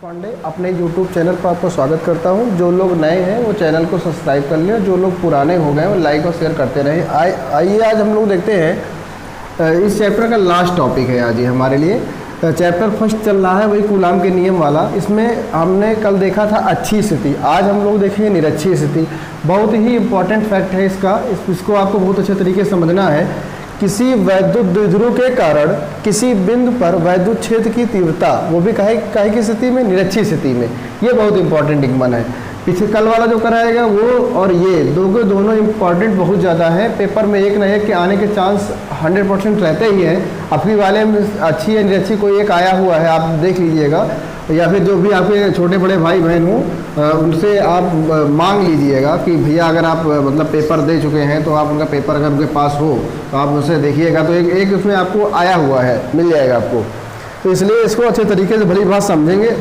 पांडे अपने YouTube channel पर आपको स्वागत करता हूं। जो लोग नए हैं वो चैनल को सब्सक्राइब कर लें, जो लोग पुराने हो गए वो लाइक और शेयर करते रहें। आइए आज हम लोग देखते हैं इस चैप्टर का लास्ट टॉपिक है आज ये हमारे लिए। चैप्टर फर्स्ट चल रहा है वही कूलाम के नियम वाला। इसमें हमने कल देखा था अच्छी स्थिति, आज हम लोग देखेंगे निरक्षीय स्थिति। बहुत ही इंपॉर्टेंट फैक्ट है इसको आपको बहुत अच्छे तरीके से समझना है। किसी वैद्युत द्विध्रुव के कारण किसी बिंदु पर वैद्युत क्षेत्र की तीव्रता, वो भी काहे की स्थिति में, निरक्षीय स्थिति में, ये बहुत इंपॉर्टेंट डिगमन है। पीछे कल वाला जो कराएगा वो और ये दोनों इंपॉर्टेंट बहुत ज़्यादा है। पेपर में एक न एक के आने के चांस 100% रहते ही हैं। अभी वाले में अच्छी या निरक्षी कोई एक आया हुआ है, आप देख लीजिएगा, या फिर जो भी आपके छोटे बड़े भाई बहन हो उनसे आप मांग लीजिएगा कि भैया अगर आप मतलब पेपर दे चुके हैं तो आप उनका पेपर अगर उनके पास हो तो आप उनसे देखिएगा, तो एक उसमें आपको आया हुआ है, मिल जाएगा आपको। तो इसलिए इसको अच्छे तरीके से भली बात समझेंगे।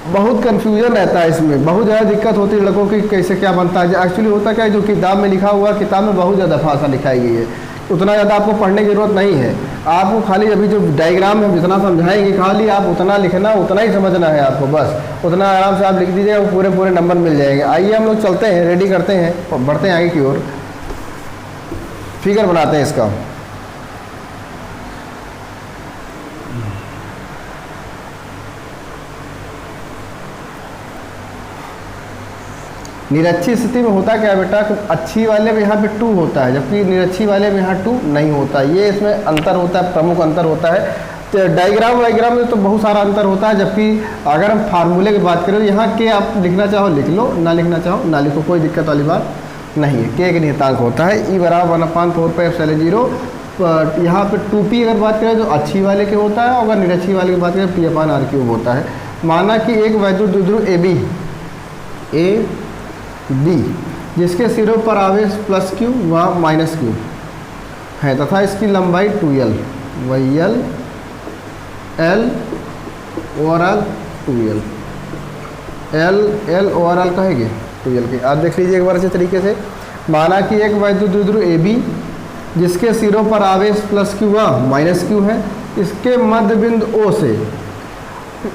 बहुत कन्फ्यूजन रहता है इसमें, बहुत ज़्यादा दिक्कत होती है लड़कों की कैसे क्या बनता है। एक्चुअली होता क्या है, जो किताब में लिखा हुआ, किताब में बहुत ज़्यादा भाषा लिखाई गई है, उतना ज़्यादा आपको पढ़ने की ज़रूरत नहीं है। आपको खाली अभी जो डायग्राम है जितना समझाएंगे खाली आप उतना लिखना, उतना ही समझना है आपको, बस उतना आराम से आप लिख दीजिएगा, पूरे नंबर मिल जाएंगे। आइए हम लोग चलते हैं, रेडी करते हैं, बढ़ते हैं आगे की ओर, फिगर बनाते हैं इसका। निरक्षीय स्थिति में होता क्या बेटा, अच्छी वाले में यहाँ पे 2 होता है, जबकि निरक्षी वाले में यहाँ 2 नहीं होता। ये इसमें अंतर होता है, प्रमुख अंतर होता है। तो डायग्राम में तो बहुत सारा अंतर होता है, जबकि अगर हम फार्मूले की बात करें तो यहाँ के आप लिखना चाहो लिख लो, ना लिखना चाहो ना लिखो, कोई दिक्कत वाली बात नहीं है। के नियतांक होता है E बराबर 1/4πε0। यहाँ पर 2p अगर बात करें तो अच्छी वाले के होता है, अगर निरक्षी वाले की बात करें P/R³ होता है। माना कि एक वैद्युत द्विध्रुव ए बी जिसके सिरों पर आवेश +q व -q है तथा इसकी लंबाई 2l, वही l overall 2l, l overall कहेंगे 2l के। आप देख लीजिए एक बार अच्छे तरीके से। माना कि एक वैद्युत द्विध्रुव AB जिसके सिरों पर आवेश +q व -q है, इसके मध्य बिंदु O से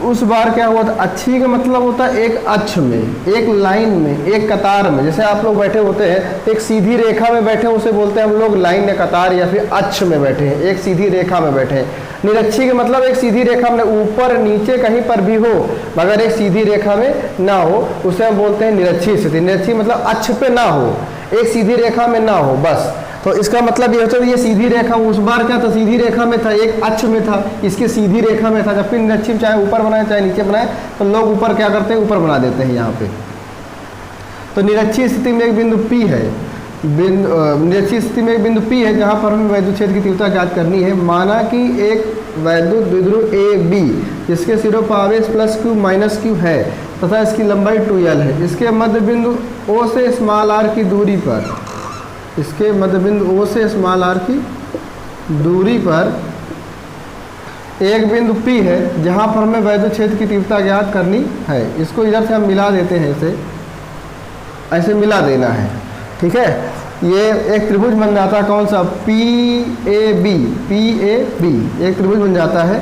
उस बार क्या हुआ था, अच्छी का मतलब होता है एक अक्ष में, एक लाइन में, एक कतार में। जैसे आप लोग बैठे होते हैं एक सीधी रेखा में बैठे, उसे बोलते हैं हम लोग लाइन या कतार, या फिर अक्ष में बैठे हैं, एक सीधी रेखा में बैठे हैं। निरक्षी का मतलब एक सीधी रेखा में, ऊपर नीचे कहीं पर भी हो मगर एक सीधी रेखा में ना हो, उसे हम बोलते हैं निरक्षीय स्थिति। निरक्षी मतलब अक्ष पे ना हो, एक सीधी रेखा में ना हो, बस। तो इसका मतलब ये होता है ये सीधी रेखा, उस बार क्या था, सीधी रेखा में था, एक अक्ष में था, इसके सीधी रेखा में था। जबकि निरक्षी चाहे ऊपर बनाए चाहे नीचे बनाए तो लोग ऊपर क्या करते हैं, ऊपर बना देते हैं यहाँ पे। तो निरक्षीय स्थिति में एक बिंदु P है, निरक्षीय स्थिति में एक बिंदु P है जहाँ पर हमें वैद्युत क्षेत्र की तीव्रता ज्ञात करनी है। माना कि एक वैद्युत द्विध्रुव AB जिसके सिरों पर आवेश +q -q है तथा इसकी लंबाई 2l है, इसके मध्य बिंदु O से r की दूरी पर, इसके मध्य बिंदु O से r की दूरी पर एक बिंदु P है जहाँ पर हमें वैद्युत क्षेत्र की तीव्रता ज्ञात करनी है। इसको इधर से हम मिला देते हैं, ऐसे मिला देना है, ठीक है। ये एक त्रिभुज बन जाता है, कौन सा, PAB, एक त्रिभुज बन जाता है।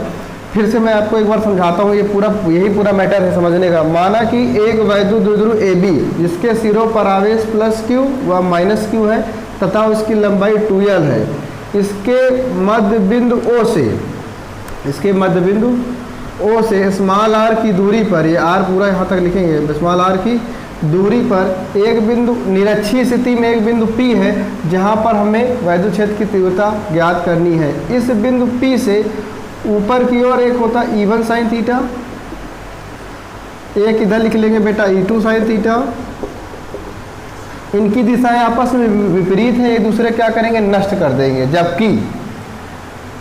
फिर से मैं आपको एक बार समझाता हूँ, यही पूरा मैटर है समझने का। माना कि एक वैद्युत द्विध्रुव AB जिसके सिरों पर आवेश +q व -q है तथा उसकी लंबाई 2l है, इसके मध्य बिंदु O से r की दूरी पर, ये r पूरा यहाँ तक लिखेंगे, r की दूरी पर एक बिंदु, निरक्षीय स्थिति में एक बिंदु P है जहाँ पर हमें वैद्युत क्षेत्र की तीव्रता ज्ञात करनी है। इस बिंदु P से ऊपर की ओर एक होता E1 sin थीटा, एक इधर लिख लेंगे बेटा E2 sin थीटा। इनकी दिशाएं आपस में विपरीत हैं, एक दूसरे क्या करेंगे, नष्ट कर देंगे। जबकि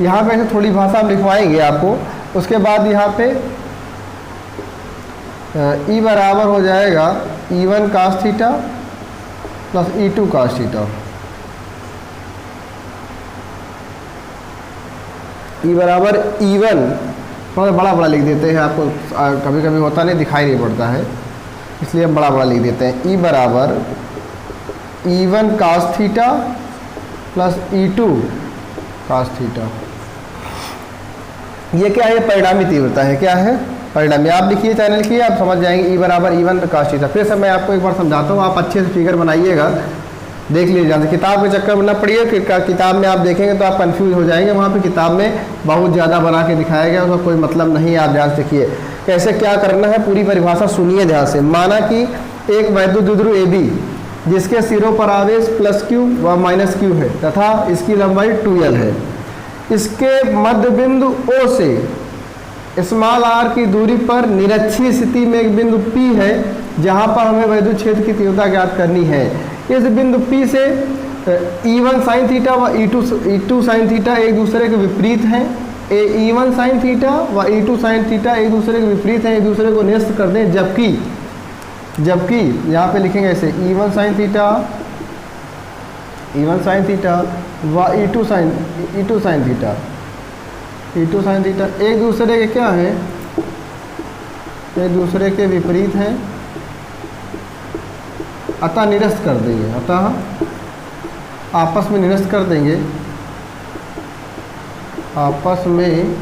यहाँ पे ऐसे थोड़ी भाषा हम लिखवाएंगे आपको। उसके बाद यहाँ पे E बराबर हो जाएगा E1 cos theta plus E2 cos theta. E बराबर E1, बड़ा लिख देते हैं, आपको कभी कभी होता नहीं, दिखाई नहीं पड़ता है, इसलिए हम बड़ा लिख देते हैं। E बराबर E1 cos theta plus E2 cos theta. ये क्या है, परिणामी तीव्रता है। क्या है, परिणामी। आप लिखिए, चैनल की आप समझ जाएंगे। ई बराबर E1 cos थीटा। फिर से मैं आपको एक बार समझाता हूँ, आप अच्छे से फिगर बनाइएगा, देख लीजिए ध्यान से। किताब के चक्कर में ना पड़िए, किताब में आप देखेंगे तो आप कंफ्यूज हो जाएंगे। वहाँ पे किताब में बहुत ज़्यादा बना के दिखाया गया, उसका कोई मतलब नहीं है। आप ध्यान से देखिए कैसे क्या करना है, पूरी परिभाषा सुनिए ध्यान से। माना कि एक वैद्युत द्विध्रुव AB जिसके सिरों पर आवेश +q व -q है तथा इसकी लंबाई 2l है। इसके मध्य बिंदु O से स्मॉल r की दूरी पर निरक्षीय स्थिति में एक बिंदु P है जहाँ पर हमें वैद्युत क्षेत्र की तीव्रता ज्ञात करनी है। इस बिंदु P से E1 sin थीटा व E2 sin थीटा एक दूसरे के विपरीत हैं। E1 sin थीटा व E2 sin थीटा एक दूसरे के विपरीत हैं, एक दूसरे को निरस्त कर दें। जबकि यहाँ पे लिखेंगे ऐसे E1 sin थीटा व E2 sin थीटा एक दूसरे के क्या हैं, एक दूसरे के विपरीत हैं, अतः निरस्त कर देंगे, अतः आपस में निरस्त कर देंगे, आपस में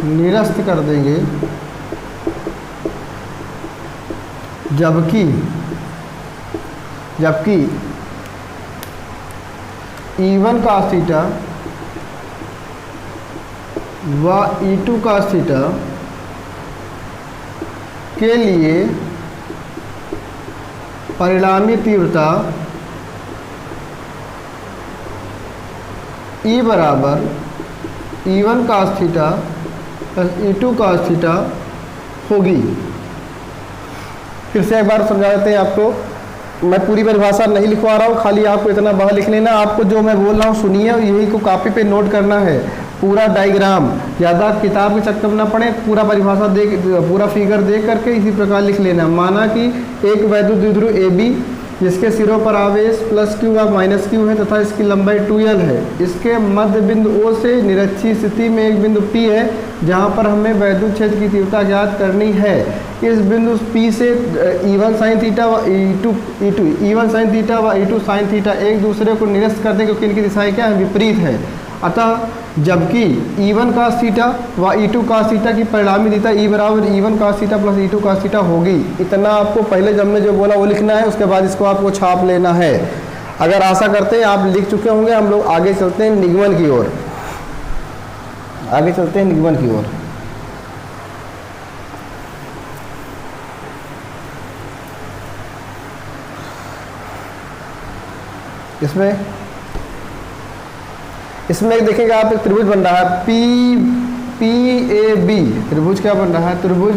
निरस्त कर देंगे। जबकि E1 cos थीटा व E2 cos थीटा के लिए परिणामी तीव्रता E बराबर E1 cos theta plus E2 cos theta होगी। फिर से एक बार समझा देते हैं आपको। मैं पूरी परिभाषा नहीं लिखवा रहा हूँ, खाली आपको इतना बाहर लिख लेना। आपको जो मैं बोल रहा हूँ सुनिए, यही को कॉपी पे नोट करना है। पूरा डायग्राम, ज़्यादा किताब के चक्कर में ना पड़े, पूरा परिभाषा देख, पूरा फिगर देख करके इसी प्रकार लिख लेना। माना कि एक वैद्युत द्विध्रुव AB जिसके सिरों पर आवेश +q व -q है तथा इसकी लंबाई 2l है। इसके मध्य बिंदु O से निरक्षीय स्थिति में एक बिंदु P है जहाँ पर हमें वैद्युत क्षेत्र की तीव्रता ज्ञात करनी है। इस बिंदु P से E1 sin थीटा व E1 sin थीटा व E2 sin थीटा एक दूसरे को निरस्त कर दें क्योंकि इनकी दिशाएं क्या है, विपरीत है। अतः जबकि E1 cos थीटा व E2 cos थीटा की परिणामी तीव्रता E बराबर E1 cos theta plus E2 cos theta होगी। इतना आपको पहले जब मैं जो बोला वो लिखना है, उसके बाद इसको आपको छाप लेना है। अगर आशा करते हैं आप लिख चुके होंगे। हम लोग आगे चलते हैं निगमन की ओर, निगमन की ओर। इसमें देखेंगे आप, एक त्रिभुज बन रहा है PAB। त्रिभुज क्या बन रहा है, त्रिभुज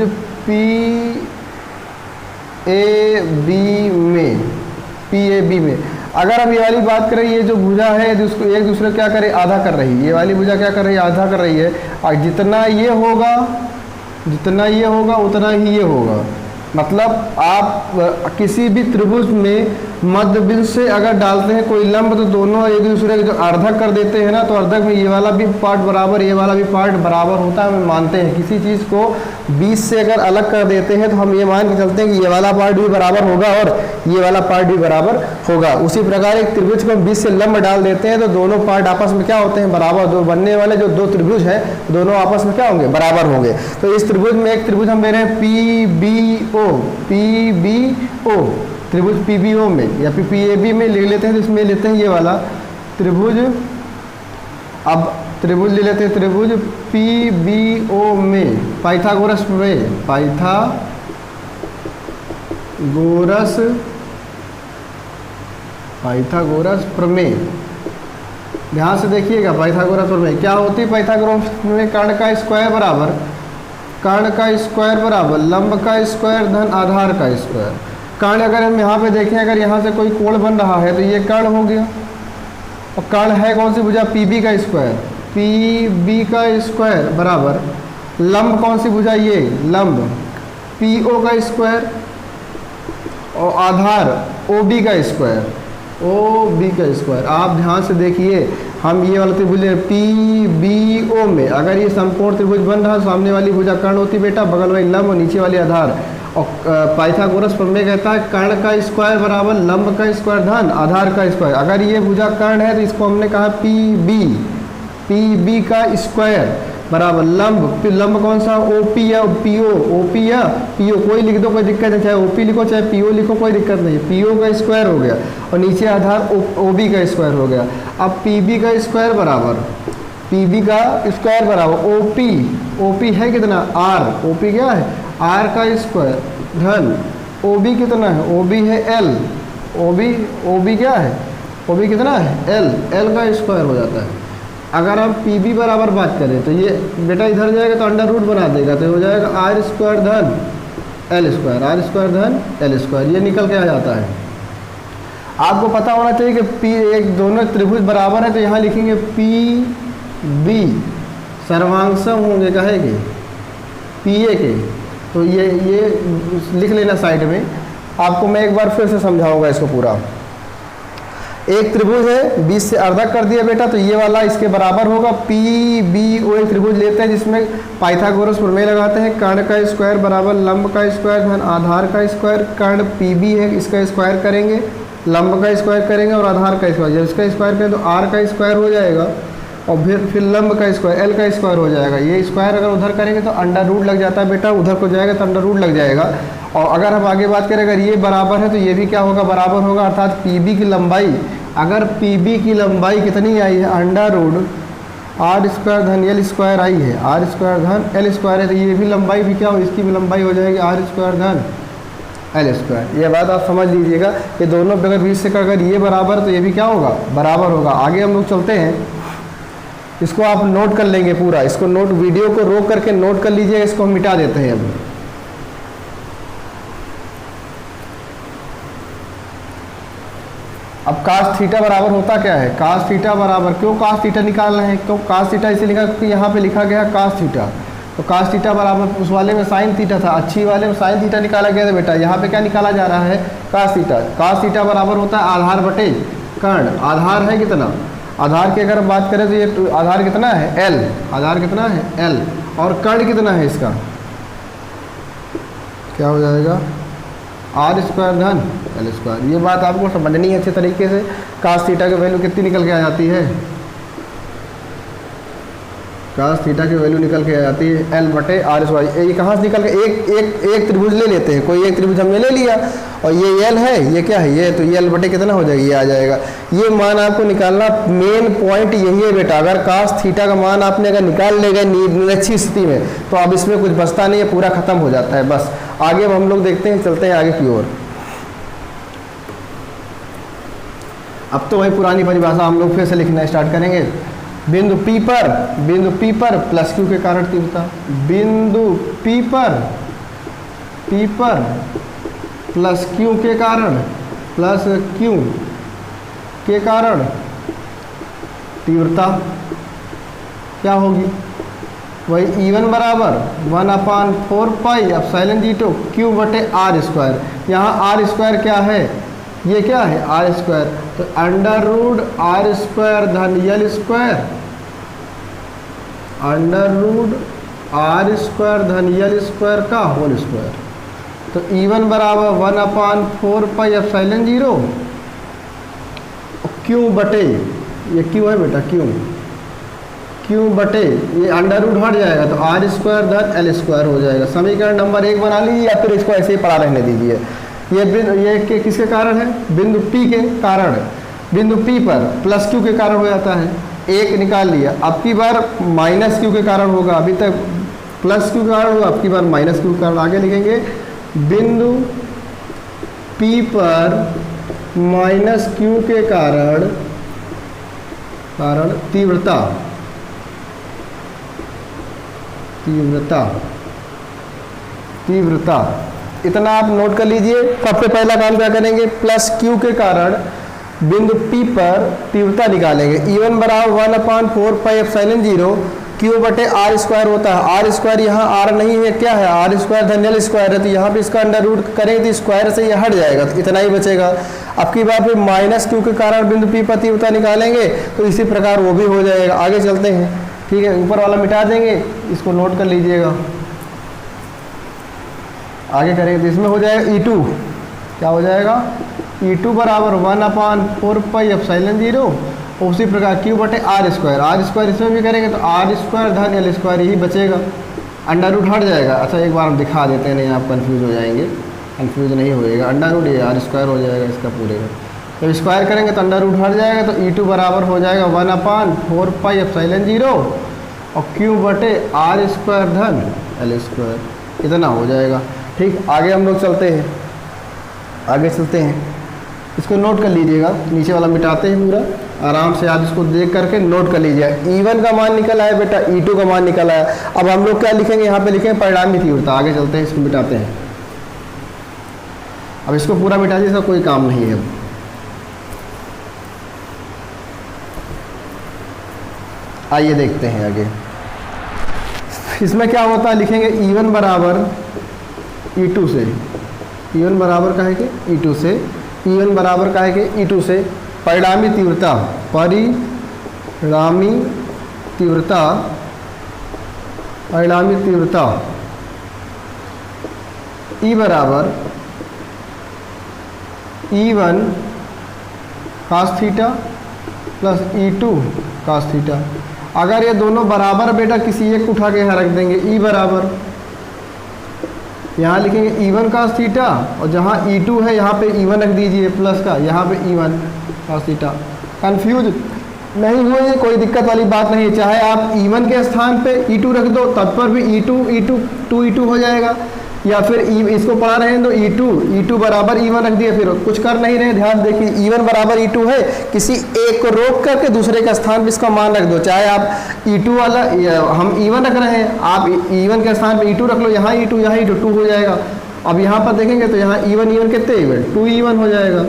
PAB में अगर हम ये वाली बात करें, ये जो भुजा है जिसको एक दूसरे क्या करे, आधा कर रही है। ये वाली भुजा क्या कर रही है, आधा कर रही है। और जितना ये होगा उतना ही ये होगा। मतलब आप किसी भी त्रिभुज में मध्य बिंदु से अगर डालते हैं कोई लंब, तो दोनों एक दूसरे के जो अर्धक कर देते हैं ना, तो अर्धक में ये वाला भी पार्ट बराबर, ये वाला भी पार्ट बराबर होता है। हम मानते हैं किसी चीज़ को 20 से अगर अलग कर देते हैं तो हम ये मान के चलते हैं कि ये वाला पार्ट भी बराबर होगा और ये वाला पार्ट भी बराबर होगा। उसी प्रकार एक त्रिभुज को हम 20 से लंब डाल देते हैं तो दोनों पार्ट आपस में क्या होते हैं, बराबर। दो बनने वाले जो दो त्रिभुज हैं दोनों आपस में क्या होंगे, बराबर होंगे। तो इस त्रिभुज में एक त्रिभुज हम ले रहे हैं PBO, त्रिभुज PBO में या PAB में ले लेते हैं। तो इसमें लेते हैं ये वाला त्रिभुज। अब त्रिभुज ले लेते हैं, त्रिभुज PBO में पाइथागोरस प्रमेय। ध्यान से देखिएगा, पाइथागोरस प्रमेय क्या होती है। पाइथागोरस प्रमेय कर्ण का स्क्वायर बराबर लंब का स्क्वायर धन आधार का स्क्वायर। कर्ण अगर हम यहाँ पे देखें, अगर यहाँ से कोई कोण बन रहा है तो ये कर्ण हो गया। और कर्ण है कौन सी भुजा, PB का स्क्वायर बराबर लंब कौन सी भुजा, ये लंब PO का स्क्वायर और आधार OB का स्क्वायर। आप ध्यान से देखिए, हम ये वाला त्रिभुज PBO में अगर ये समकोण त्रिभुज बन रहा है, सामने वाली भुजा कर्ण होती बेटा, बगल वाली लंब और नीचे वाली आधार। और पाइथागोरस प्रमेय कहता है कर्ण का स्क्वायर बराबर लंब का स्क्वायर धन आधार का स्क्वायर। अगर ये भुजा कर्ण है तो इसको हमने कहा PB का स्क्वायर। बराबर लंब, लंब कौन सा, ओपी या पीओ, ओपी या पीओ, कोई लिख दो कोई दिक्कत नहीं, चाहे ओपी लिखो चाहे पीओ लिखो कोई दिक्कत नहीं, पीओ का स्क्वायर हो गया और नीचे आधार ओबी का स्क्वायर हो गया। अब पीबी का स्क्वायर बराबर, पीबी का स्क्वायर बराबर ओपी, ओपी है कितना आर, ओपी क्या है आर का स्क्वायर धन ओबी कितना है, ओबी है एल, ओबी ओबी क्या है, ओबी कितना है एल, एल का स्क्वायर हो जाता है। अगर हम पीबी बराबर बात करें तो ये बेटा इधर जाएगा तो अंडर रूट बना देगा, तो हो जाएगा आर स्क्वायर धन एल स्क्वायर, आर स्क्वायर धन एल स्क्वायर, ये निकल के आ जाता है। आपको पता होना चाहिए कि पी एक दोनों त्रिभुज बराबर है तो यहाँ लिखेंगे पी बी सर्वांगसम होंगे कहेंगे पी ए के, तो ये लिख लेना साइड में। आपको मैं एक बार फिर से समझाऊंगा इसको पूरा। एक त्रिभुज है 20 से अर्धा कर दिया बेटा, तो ये वाला इसके बराबर होगा पी बी, वो एक त्रिभुज लेते हैं जिसमें पाइथागोरस प्रमेय लगाते हैं, कर्ण का स्क्वायर बराबर लंब का स्क्वायर धन आधार का स्क्वायर, कर्ण पी बी है इसका स्क्वायर करेंगे, लंब का स्क्वायर करेंगे और आधार का स्क्वायर, जब इसका स्क्वायर करें तो आर का स्क्वायर हो जाएगा और फिर लंब का स्क्वायर एल का स्क्वायर हो जाएगा। ये स्क्वायर अगर उधर करेंगे तो अंडर रूट लग जाता है बेटा, उधर को जाएगा तो अंडर रूट लग जाएगा। और अगर हम आगे बात करें अगर ये बराबर है तो ये भी क्या होगा बराबर होगा, अर्थात पीबी की लंबाई, अगर पीबी की लंबाई कितनी आई है अंडर रूट आर स्क्वायर धन एल स्क्वायर आई है, आर स्क्वायर धन एल स्क्वायर है, तो ये भी लंबाई भी क्या हो, इसकी भी लंबाई हो जाएगी आर स्क्वायर धन एल स्क्वायर। ये बात आप समझ लीजिएगा कि दोनों अगर 20 से अगर ये बराबर तो ये भी क्या होगा बराबर होगा। आगे हम लोग चलते हैं, इसको आप नोट कर लेंगे पूरा, इसको नोट वीडियो को रोक करके नोट कर लीजिए, इसको हम मिटा देते हैं अब। अब कास थीटा बराबर होता क्या है, कास थीटा बराबर, क्यों कास थीटा निकालना है, क्यों कास थीटा इसे लिखा क्योंकि यहाँ पे लिखा गया कास थीटा, तो कास थीटा बराबर उस वाले में साइन थीटा था, अच्छी वाले में साइन थीटा निकाला गया था बेटा, यहाँ पे क्या निकाला जा रहा है कास थीटा। कास थीटा बराबर होता है आधार बटे कर्ण, आधार है कितना, आधार की अगर बात करें तो ये आधार कितना है एल, आधार कितना है एल, और कर्ण कितना है इसका, क्या हो जाएगा आर स्क्वायर धन एल स्क्वायर। ये बात आपको समझनी है अच्छे तरीके से। कास थीटा की वैल्यू कितनी निकल के आ जाती है, कास थीटा की वैल्यू निकल के आ जाती है एल बटे आर स्क्वायर। ये कहाँ से निकल के, एक त्रिभुज ले लेते हैं, कोई एक त्रिभुज हमने ले लिया और ये एल है, ये क्या है ये, तो ये एल बटे कितना हो जाएगा, ये आ जाएगा। ये मान आपको निकालना, मेन पॉइंट यही है बेटा। अगर कास थीटा का मान आपने अगर निकाल ले गए निरक्षी स्थिति में तो अब इसमें कुछ बचता नहीं है, पूरा खत्म हो जाता है बस। आगे अब हम लोग देखते हैं, चलते हैं आगे की ओर। अब तो वही पुरानी परिभाषा हम लोग फिर से लिखना स्टार्ट करेंगे। बिंदु P पर प्लस क्यू के कारण तीव्रता, बिंदु P पर प्लस क्यू के कारण, प्लस क्यू के कारण तीव्रता क्या होगी, वही E1 बराबर 1/4 पाई एप्सिलॉन जीरो क्यू बटे आर स्क्वायर। यहाँ आर स्क्वायर क्या है, ये क्या है आर स्क्वायर, तो अंडर रूट आर स्क्वायर धन L square, under root R square धन एल स्क्वायर का होल स्क्वायर। तो E1 बराबर 1/4 पाई एप्सिलॉन जीरो क्यू बटे, ये क्यू है बेटा क्यू बटे, ये अंडर रूट हट जाएगा तो आर स्क्वायर धन एल स्क्वायर हो जाएगा। समीकरण नंबर 1 बना लीजिए या फिर इसको ऐसे ही पड़ा रहने दीजिए। ये किसके कारण है, बिंदु P के कारण, बिंदु P पर प्लस क्यू के कारण हो जाता है, एक निकाल लिया। अब की बार माइनस क्यू के कारण होगा, अभी तक प्लस क्यू के कारण होगा, अब की बार माइनस क्यू के कारण। आगे लिखेंगे बिंदु P पर माइनस क्यू के कारण तीव्रता, इतना आप नोट कर लीजिए। सबसे पहला काम क्या करेंगे, प्लस क्यू के कारण बिंदु P पर तीव्रता निकालेंगे। E1 बराबर 1/4 पाई एप्सिलॉन जीरो क्यू बटे आर स्क्वायर होता है। आर स्क्वायर यहाँ आर नहीं है, क्या है आर स्क्वायर धन एल स्क्वायर है, तो यहाँ पे इसका अंडर रूट करेंगे तो स्क्वायर से ये हट जाएगा, तो इतना ही बचेगा। अब की बार फिर माइनस क्यू के कारण बिंदु P पर तीव्रता निकालेंगे तो इसी प्रकार वो भी हो जाएगा। आगे चलते हैं, ठीक है, ऊपर वाला मिटा देंगे, इसको नोट कर लीजिएगा। आगे करेंगे तो इसमें हो जाएगा E2, क्या हो जाएगा E2 बराबर 1/4 पाई एप्सिलॉन जीरो उसी प्रकार क्यू बटे आर स्क्वायर इसमें भी करेंगे तो आर स्क्वायर धन एल स्क्वायर यही बचेगा, अंडर रूट हट जाएगा। अच्छा एक बार हम दिखा देते हैं, नहीं आप कंफ्यूज हो जाएंगे, कंफ्यूज नहीं होएगा, अंडर रूट ये आर स्क्वायर हो जाएगा इसका पूरे का। जब स्क्वायर करेंगे तो अंडर रूट हट जाएगा, तो ई टू बराबर हो जाएगा 1/4 पाई एप्सिलॉन 0 और क्यू बटे आर स्क्वायर धन एल स्क्वायर, इतना हो जाएगा। ठीक, आगे हम लोग चलते हैं, आगे चलते हैं, इसको नोट कर लीजिएगा, नीचे वाला मिटाते हैं पूरा आराम से, आप इसको देख करके नोट कर लीजिए। E1 का मान निकल आया बेटा, E2 का मान निकल आया। अब हम लोग क्या लिखेंगे, यहाँ पे लिखेंगे परिणामी तीव्रता। आगे चलते हैं, इसको मिटाते हैं। अब इसको पूरा मिटा दीजिए, इसका कोई काम नहीं है। आइए देखते हैं आगे, इसमें क्या होता है, लिखेंगे E1 बराबर E2 से, E1 बराबर का है कि E2 से, E1 बराबर का है कि E2 से परिणामी तीव्रता, परिणामी तीव्रता, परिणामी तीव्रता E बराबर E1 cos theta plus E2 cos theta. अगर ये दोनों बराबर बेटा किसी एक उठा के यहाँ रख देंगे, E बराबर यहाँ लिखेंगे E1 cos थीटा और जहाँ E2 है यहाँ पे E1 रख दीजिए प्लस का, यहाँ पे E1 cos थीटा। कंफ्यूज नहीं हुए, कोई दिक्कत वाली बात नहीं, चाहे आप E1 के स्थान पे E2 रख दो तब पर भी E2 हो जाएगा, या फिर इसको पढ़ा रहे हैं तो E2 बराबर E1 रख दिए, फिर कुछ कर नहीं रहे। ध्यान देखिए, E1 बराबर E2 है, किसी एक को रोक करके दूसरे के स्थान पे इसका मान रख दो, चाहे आप E2 वाला, हम E1 रख रहे हैं, आप E1 के स्थान पे E2 रख लो, यहाँ E2 2 हो जाएगा। अब यहाँ पर देखेंगे तो यहाँ E1 कितने 2E1 हो जाएगा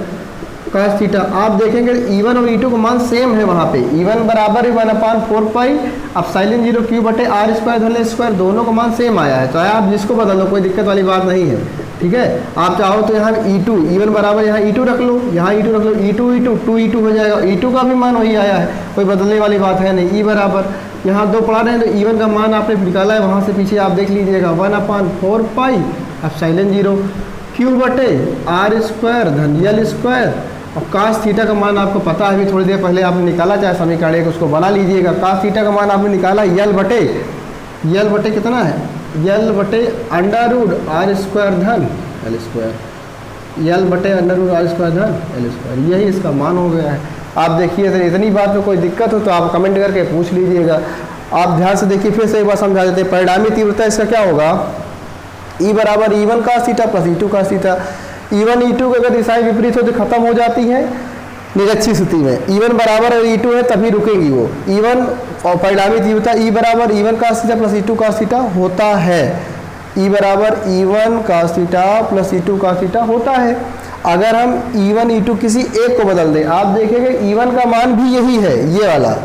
cos थीटा। आप देखेंगे E1 और E2 का मान सेम है, वहाँ पे E1 बराबर 1/4 पाई एप्सिलॉन 0 क्यू बटे आर स्क्वायर धन स्क्वायर, दोनों का मान सेम आया है, चाहे आप जिसको बदल लो, कोई दिक्कत वाली बात नहीं है। ठीक है, आप चाहो तो यहाँ E1 बराबर यहाँ E2 रख लो, यहाँ E2 रख लो, E2 2E2 हो जाएगा, E2 का भी मान वही आया है, कोई बदलने वाली बात है नहीं। E बराबर यहाँ 2 पढ़ा रहे हैं तो E1 का मान आपने निकाला है, वहाँ से पीछे आप देख लीजिएगा 1/4 पाई एप्सिलॉन 0 क्यू बटे आर स्क्वायर धन एल स्क्वायर और cos थीटा का मान आपको पता है, अभी थोड़ी देर पहले आपने निकाला, चाहे समीकरण एक उसको बना लीजिएगा। cos थीटा का मान आपने निकाला यल बटे कितना है, यल बटे अंडर रूट आर स्क्वायर धन एल स्क्वायर, यल बटे अंडर रूट आर स्क्वायर धन एल स्क्वायर, यही इसका मान हो गया है। आप देखिए, अगर इतनी बात में कोई दिक्कत हो तो आप कमेंट करके पूछ लीजिएगा। आप ध्यान से देखिए, फिर से एक बार समझा देते हैं। परिणामी तीव्रता इसका क्या होगा, E बराबर E1 cos theta plus E2 cos theta. E1 E2 की अगर दिशाएं विपरीत हो तो खत्म हो जाती है निरक्षी स्थिति में, E1 बराबर और E2 है तभी रुकेगी वो। E1 और परिणामी तीव्रता E बराबर E1 cos theta plus E2 cos theta होता है, E बराबर E1 cos theta plus E2 cos theta होता है। अगर हम E1 E2 किसी एक को बदल दें, आप देखेंगे E1 का मान भी यही है, ये वाला,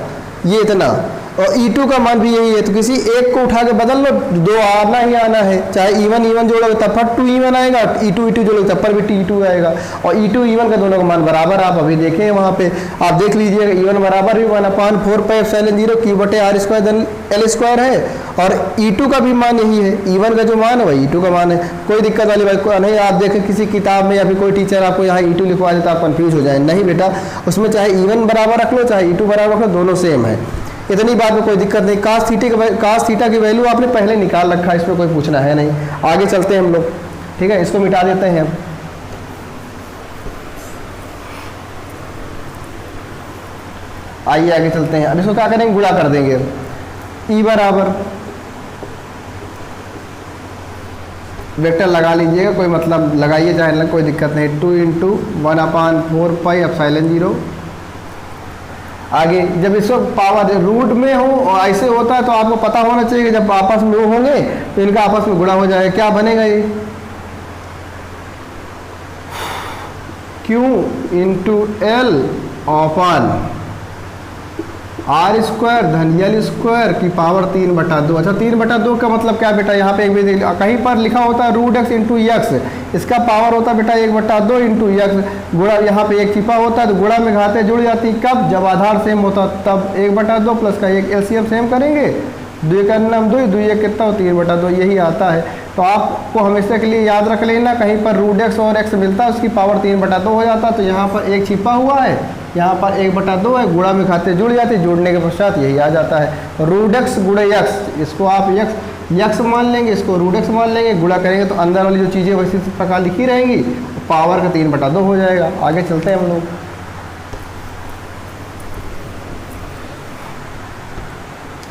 ये इतना, और E2 का मान भी यही है, तो किसी एक को उठा के बदल लो, 2 आना ही आना है, चाहे E1 जोड़ोगे तब पर 2E1 आएगा, E2 जोड़ोगे तब पर भी E2 आएगा, और E2 E1 का दोनों का मान बराबर आप अभी देखें वहाँ पे, आप देख लीजिएगा E1 बराबर भी 1/4 पाई एप्सिलॉन 0 क्यू बटे आर स्क्वायर धन एल स्क्वायर है, और E2 का भी मान यही है, E1 का जो मान है वही E2 का मान है, कोई दिक्कत वाली बात नहीं। आप देखें किसी किताब में या फिर कोई टीचर आपको यहाँ E2 लिखवा देता, आप कन्फ्यूज हो जाए, नहीं बेटा, उसमें चाहे E1 बराबर रख लो चाहे E2 बराबर रख लो, दोनों सेम है, इतनी बात में कोई दिक्कत नहीं। cos थीटा की वैल्यू आपने पहले निकाल रखा है, इसमें कोई पूछना है नहीं। आगे चलते हैं हम लोग, ठीक है, इसको मिटा देते हैं। आइए आगे चलते हैं। अब इसको क्या करेंगे, गुणा कर देंगे। E बराबर वेक्टर लगा लीजिएगा, कोई मतलब लगाइए चाहे ना, कोई दिक्कत नहीं। 2 × 1/4 पाई एप्सिलॉन 0। आगे जब इसको पावर रूट में हो और ऐसे होता है तो आपको पता होना चाहिए कि जब आपस में वो होंगे तो इनका आपस में गुणा हो जाएगा। क्या बनेगा ये, Q × L अपॉन आर स्क्वायर धन एल स्क्वायर की पावर 3/2। अच्छा 3/2 का मतलब क्या बेटा, यहाँ पे एक भी कहीं पर लिखा होता है √x × x, इसका पावर होता है बेटा 1/2 × x, गुणा यहाँ पे एक छिपा होता है तो गुणा में घाते जुड़ जाती, कब, जब आधार सेम होता तब 1/2 प्लस का एक एलसीएम सेम करेंगे, 2 का नाम 2, 2 1 कितना हो 3/2, यही आता है। तो आपको हमेशा के लिए याद रख लेना, कहीं पर √x और x मिलता है उसकी पावर 3/2 हो जाता है, तो यहाँ पर एक छिपा हुआ है यहाँ पर 1/2 है, गुणा में खाते जुड़ जाते, जोड़ने के पश्चात यही आ जाता है रूट एक्स गुणे यक्स। इसको आप यक्स मान लेंगे, इसको रूट एक्स मान लेंगे, गुणा करेंगे तो अंदर वाली जो चीज़ें वैसी प्रकार लिखी रहेंगी, पावर का 3/2 हो जाएगा। आगे चलते हैं हम लोग।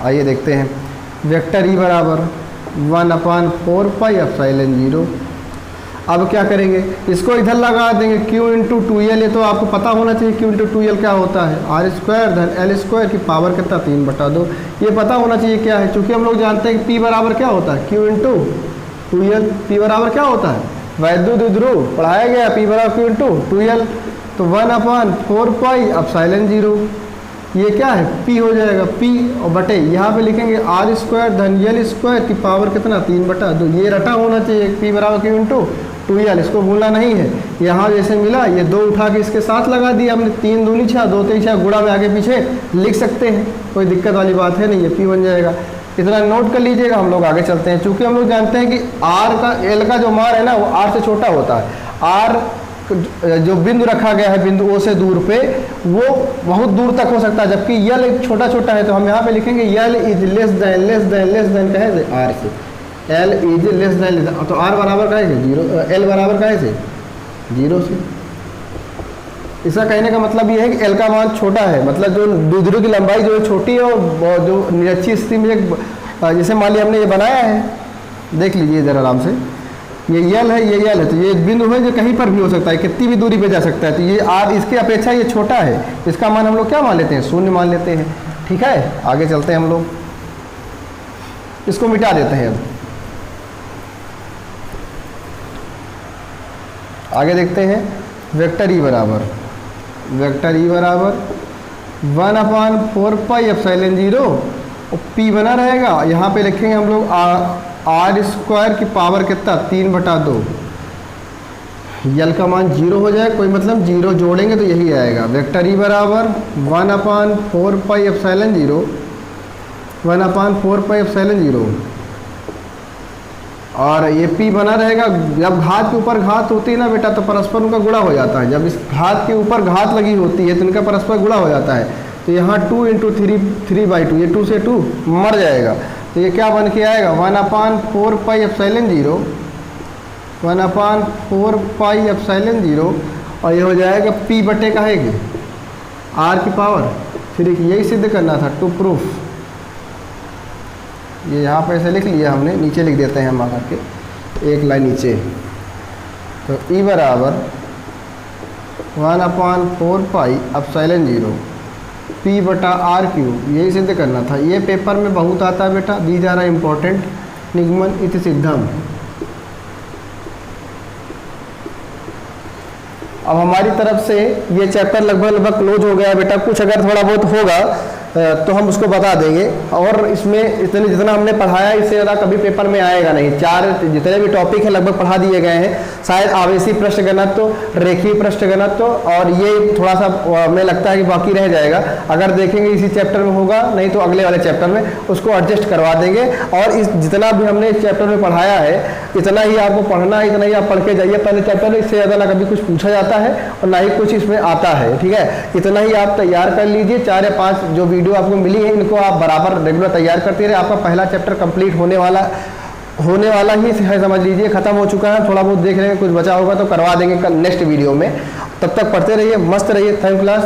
आइए देखते हैं वेक्टर ई बराबर 1/4 पाई एप्सिलॉन 0। अब क्या करेंगे, इसको इधर लगा देंगे q इंटू 2l। ये तो आपको पता होना चाहिए q इंटू 2l क्या होता है, r² धन l² की पावर कितना 3/2। ये पता होना चाहिए क्या है, क्योंकि हम लोग जानते हैं कि p बराबर क्या होता है, q इंटू 2l। p बराबर क्या होता है, वैद्युत द्विध्रुव पढ़ाया गया, p बराबर q इंटू 2l। तो 1/4 पाई एप्सिलॉन 0 ये क्या है, p हो जाएगा, p और बटे यहाँ पे लिखेंगे r² धन l² की पावर कितना 3/2। ये रटा होना चाहिए, p बराबर q इंटू 2l, इसको भूलना नहीं है। यहाँ जैसे मिला ये 2 उठा के इसके साथ लगा दिया हमने, 3 दूनी 6, 2 3 6, गुणा में आगे पीछे लिख सकते हैं, कोई दिक्कत वाली बात है नहीं, ये p बन जाएगा। इतना नोट कर लीजिएगा। हम लोग आगे चलते हैं, चूँकि हम लोग जानते हैं कि r का l का जो मान है ना वो r से छोटा होता है। r जो बिंदु रखा गया है बिंदु O से दूर पे, वो बहुत दूर तक हो सकता है, जबकि यल छोटा छोटा है। तो हम यहाँ पे लिखेंगे यल इज लेस देन कहे से r से, l इज लेस देन, तो r बराबर कहे से 0, l बराबर कहे से 0 से। इसका कहने का मतलब ये है कि l का मान छोटा है, मतलब जो द्विध्रुव की लंबाई जो है छोटी है, और जो निरक्षीय स्थिति में जैसे मान लिया हमने ये बनाया है, देख लीजिए ज़रा आराम से, ये यल है, ये यल है, तो ये बिंदु है जो कहीं पर भी हो सकता है, कितनी भी दूरी पे जा सकता है। तो ये r इसकी अपेक्षा ये छोटा है, इसका मान हम लोग क्या मान लेते हैं, 0 मान लेते हैं। ठीक है, आगे चलते हैं हम लोग, इसको मिटा देते हैं। अब आगे देखते हैं वेक्टर ई बराबर 1/4 पाई एप्सिलॉन 0 और p बना रहेगा। यहाँ पे लिखेंगे हम लोग r² की पावर कितना 3/2। यल का मान 0 हो जाए, कोई मतलब 0 जोड़ेंगे तो यही आएगा। वेक्टर ई बराबर 1/4 पाई एप्सिलॉन 0, 1/4 पाई एप्सिलॉन 0, और ये p बना रहेगा। जब घात के ऊपर घात होती है ना बेटा, तो परस्पर उनका गुणा हो जाता है। जब इस घात के ऊपर घात लगी होती है तो इनका परस्पर गुणा हो जाता है। तो यहाँ 2 इंटू 3/2, ये 2 से 2 मर जाएगा, तो ये क्या बन के आएगा 1/4 पाई एप्सिलॉन 0, 1/4 पाई एप्सिलॉन 0, और ये हो जाएगा p बटे का है कि r की पावर 3। यही सिद्ध करना था, टू प्रूफ। ये यहाँ पे ऐसे लिख लिया हमने, नीचे लिख देते हैं हम आकर के एक लाइन नीचे। तो E बराबर 1/4 पाई एप्सिलॉन 0 p बटा r3, यही सिद्ध करना था। ये पेपर में बहुत आता है बेटा, दीज आर इम्पोर्टेंट निगमन इति सिद्धम। अब हमारी तरफ से ये चैप्टर लगभग क्लोज हो गया बेटा। कुछ अगर थोड़ा बहुत होगा तो हम उसको बता देंगे, और इसमें जितना हमने पढ़ाया इससे ज़्यादा कभी पेपर में आएगा नहीं। 4 जितने भी टॉपिक हैं लगभग पढ़ा दिए गए हैं। शायद आवेशी पृष्ठ घनत्व, रेखीय पृष्ठ घनत्व, और ये थोड़ा सा हमें लगता है कि बाकी रह जाएगा। अगर देखेंगे इसी चैप्टर में होगा, नहीं तो अगले वाले चैप्टर में उसको एडजस्ट करवा देंगे। और इस जितना भी हमने इस चैप्टर में पढ़ाया है इतना ही आपको पढ़ना है, इतना ही आप पढ़ के जाइए पहले चैप्टर में। इससे ज़्यादा ना कभी कुछ पूछा जाता है और ना ही कुछ इसमें आता है। ठीक है, इतना ही आप तैयार कर लीजिए। 4 या 5 जो वीडियो आपको मिली है इनको आप बराबर रेगुलर तैयार करते रहे। आपका पहला चैप्टर कंप्लीट होने वाला ही है, समझ लीजिए खत्म हो चुका है। थोड़ा बहुत देख रहे हैं, कुछ बचा होगा तो करवा देंगे नेक्स्ट वीडियो में। तब तक पढ़ते रहिए, मस्त रहिए। Thank class.